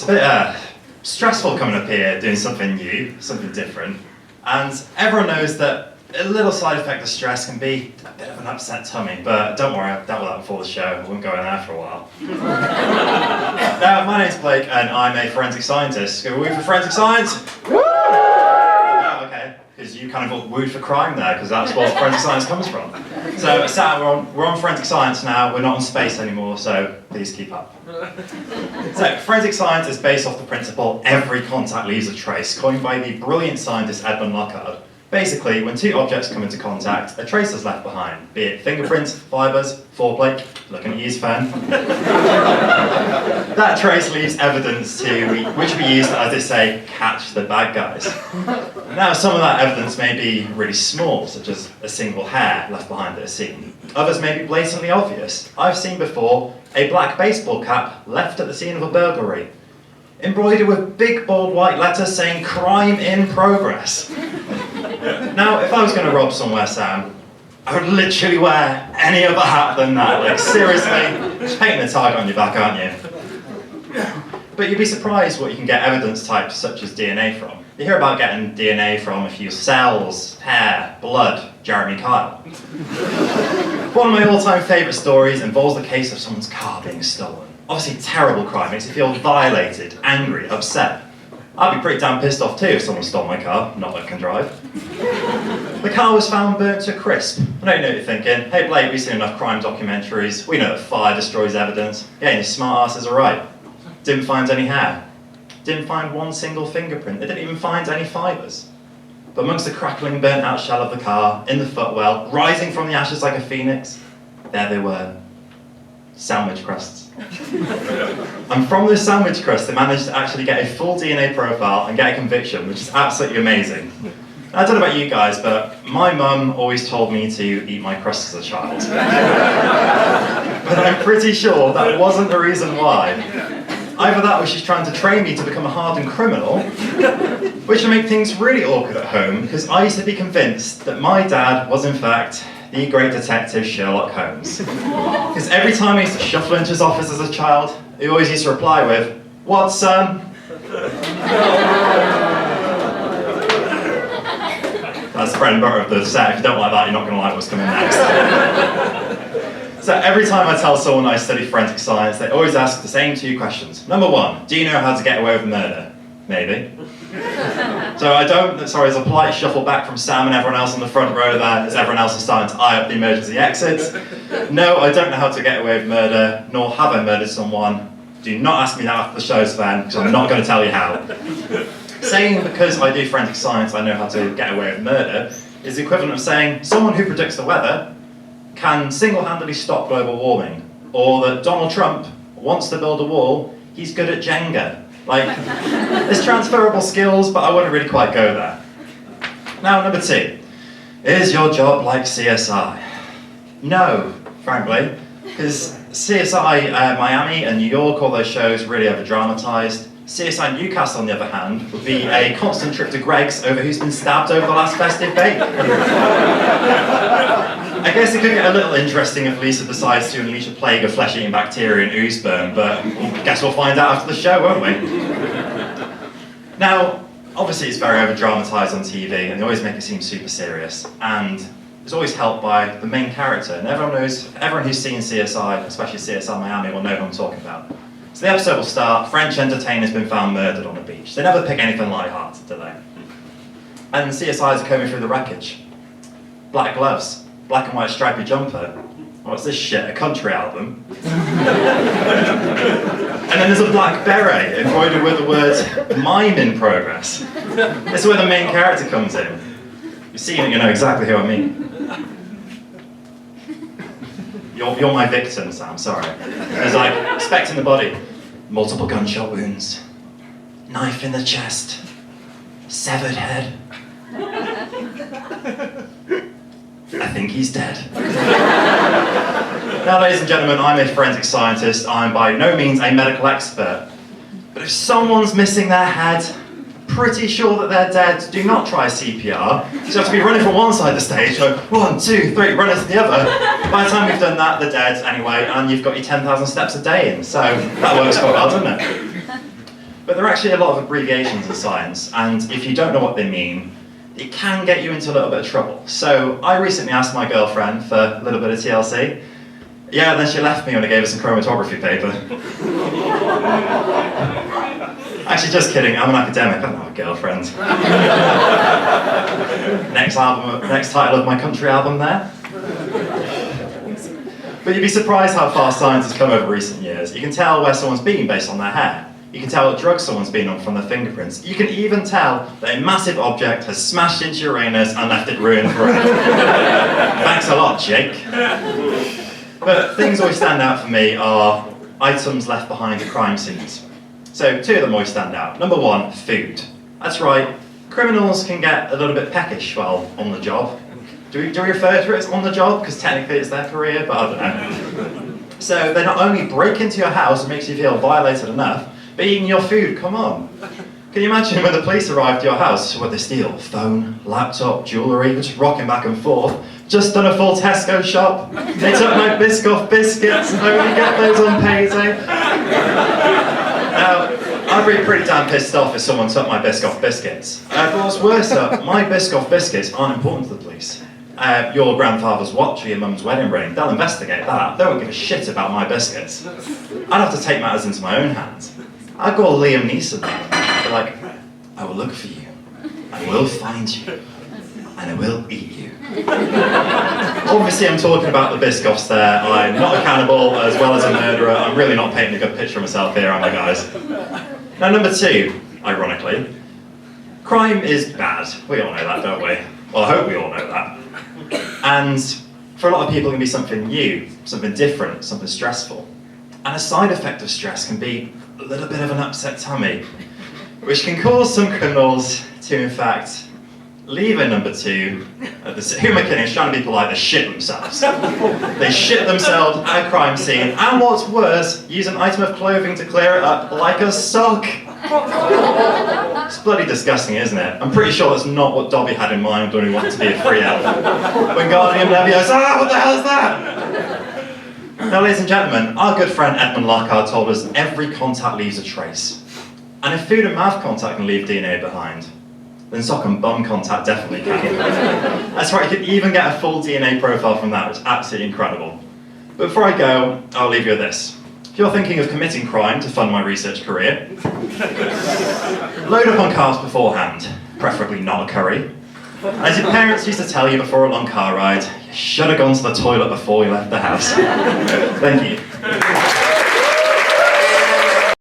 a bit stressful coming up here, doing something new, something different. And everyone knows that a little side effect of stress can be a bit of an upset tummy, but don't worry, I've dealt with that before the show. I wouldn't go in there for a while. Now, my name's Blake, and I'm a forensic scientist. Go woo for forensic science! Woo! Oh, okay, because you kind of wooed for crime there, because that's what forensic science comes from. So, we're on forensic science now, we're not on space anymore, so please keep up. So, forensic science is based off the principle every contact leaves a trace, coined by the brilliant scientist Edmund Lockhart. Basically, when two objects come into contact, a trace is left behind, be it fingerprints, fibres, foreplay, looking at you's fan. That trace leaves evidence which we use to, as they say, catch the bad guys. Now, some of that evidence may be really small, such as a single hair left behind at a scene. Others may be blatantly obvious. I've seen before a black baseball cap left at the scene of a burglary, embroidered with big bold white letters saying "Crime in Progress." Now, if I was going to rob somewhere, Sam, I would literally wear any other hat than that. Like, seriously, just painting a target on your back, aren't you? But you'd be surprised what you can get evidence types such as DNA from. You hear about getting DNA from a few cells, hair, blood, Jeremy Kyle. One of my all-time favourite stories involves the case of someone's car being stolen. Obviously, terrible crime, makes you feel violated, angry, upset. I'd be pretty damn pissed off too if someone stole my car, not that I can drive. The car was found burnt to a crisp. I know you know what you're thinking. Hey Blake, we've seen enough crime documentaries. We know that fire destroys evidence. Yeah, your smart asses are right. Didn't find any hair. Didn't find one single fingerprint. They didn't even find any fibres. But amongst the crackling burnt out shell of the car, in the footwell, rising from the ashes like a phoenix, there they were. Sandwich crusts. And from this sandwich crust, they managed to actually get a full DNA profile and get a conviction, which is absolutely amazing. I don't know about you guys, but my mum always told me to eat my crust as a child. But I'm pretty sure that wasn't the reason why. Either that or she's trying to train me to become a hardened criminal, which would make things really awkward at home, because I used to be convinced that my dad was in fact the great detective Sherlock Holmes. Because every time I used to shuffle into his office as a child, he always used to reply with, "What, son?" That's the bread and butter of the set. If you don't like that, you're not going to like what's coming next. So every time I tell someone I study forensic science, they always ask the same two questions. Number one, do you know how to get away with murder? Maybe. So I don't, sorry, as a polite shuffle back from Sam and everyone else on the front row there, as everyone else is starting to eye up the emergency exits. No, I don't know how to get away with murder, nor have I murdered someone. Do not ask me that after the show's fan, because I'm not going to tell you how. Saying because I do forensic science I know how to get away with murder is the equivalent of saying someone who predicts the weather can single-handedly stop global warming, or that Donald Trump wants to build a wall, he's good at Jenga. Like, there's transferable skills, but I wouldn't really quite go there. Now, number two, is your job like CSI? No, frankly, because CSI Miami and New York, all those shows really over-dramatised. CSI Newcastle, on the other hand, would be a constant trip to Greg's over who's been stabbed over the last festive bake. I guess it could get a little interesting if Lisa decides to unleash a plague of flesh-eating bacteria and ooze sperm, but I guess we'll find out after the show, won't we? Now, obviously it's very over-dramatised on TV, and they always make it seem super serious, and it's always helped by the main character, and everyone who's seen CSI, especially CSI Miami, will know who I'm talking about. So the episode will start, French entertainer's been found murdered on a beach. They never pick anything light-hearted, do they? And CSIs are combing through the wreckage. Black gloves, black and white stripy jumper. What's this shit, a country album? And then there's a black beret embroidered with the words, "Mime in Progress." This is where the main character comes in. You've seen it, you know exactly who I mean. You're my victim, Sam, sorry. It's like, expecting the body. Multiple gunshot wounds. Knife in the chest. Severed head. I think he's dead. Now, ladies and gentlemen, I'm a forensic scientist. I'm by no means a medical expert. But if someone's missing their head, pretty sure that they're dead, do not try CPR. So you have to be running from one side of the stage, go 1, 2, 3, run into the other. By the time you've done that, they're dead anyway, and you've got your 10,000 steps a day in. So that works quite well, doesn't it? But there are actually a lot of abbreviations in science, and if you don't know what they mean, it can get you into a little bit of trouble. So I recently asked my girlfriend for a little bit of TLC. Yeah, then she left me when I gave her some chromatography paper. Actually, just kidding, I'm an academic, I don't have a girlfriend. Next title of my country album there. But you'd be surprised how far science has come over recent years. You can tell where someone's been based on their hair. You can tell what drugs someone's been on from their fingerprints. You can even tell that a massive object has smashed into Uranus and left it ruined forever. Thanks a lot, Jake. But things always stand out for me are items left behind at crime scenes. So 2 of them always stand out. Number 1, food. That's right, criminals can get a little bit peckish while on the job. Do we refer to it as on the job? Because technically it's their career, but I don't know. So they not only break into your house and makes you feel violated enough, but eating your food, come on. Can you imagine when the police arrived at your house, what they steal? Phone, laptop, jewellery, just rocking back and forth. Just done a full Tesco shop. They took my Biscoff biscuits, only get those on payday. Now, I'd be pretty damn pissed off if someone took my Biscoff biscuits. But what's worse though, my Biscoff biscuits aren't important to the police. Your grandfather's watch or your mum's wedding ring, they'll investigate that. They won't give a shit about my biscuits. I'd have to take matters into my own hands. I'd go Liam Neeson. Be like, I will look for you, I will find you, and I will eat you. Obviously I'm talking about the Biscoffs there. I'm not a cannibal as well as a murderer. I'm really not painting a good picture of myself here, am I, guys? Now, number 2, ironically, crime is bad. We all know that, don't we? Well, I hope we all know that. And for a lot of people, it can be something new, something different, something stressful. And a side effect of stress can be a little bit of an upset tummy, which can cause some criminals to, in fact, leave a number 2 at the scene. Who am I kidding? It's trying to be polite, they shit themselves. They shit themselves at a crime scene, and what's worse, use an item of clothing to clear it up, like a sock. It's bloody disgusting, isn't it? I'm pretty sure that's not what Dobby had in mind when he wanted to be a free elf. When Guardian Leviosa, what the hell is that? Now, ladies and gentlemen, our good friend Edmund Lockhart told us every contact leaves a trace. And if food and mouth contact can leave DNA behind, then sock and bum contact definitely can. That's right, you can even get a full DNA profile from that, which is absolutely incredible. But before I go, I'll leave you with this. If you're thinking of committing crime to fund my research career, load up on carbs beforehand, preferably not a curry. As your parents used to tell you before a long car ride, you should have gone to the toilet before you left the house. Thank you.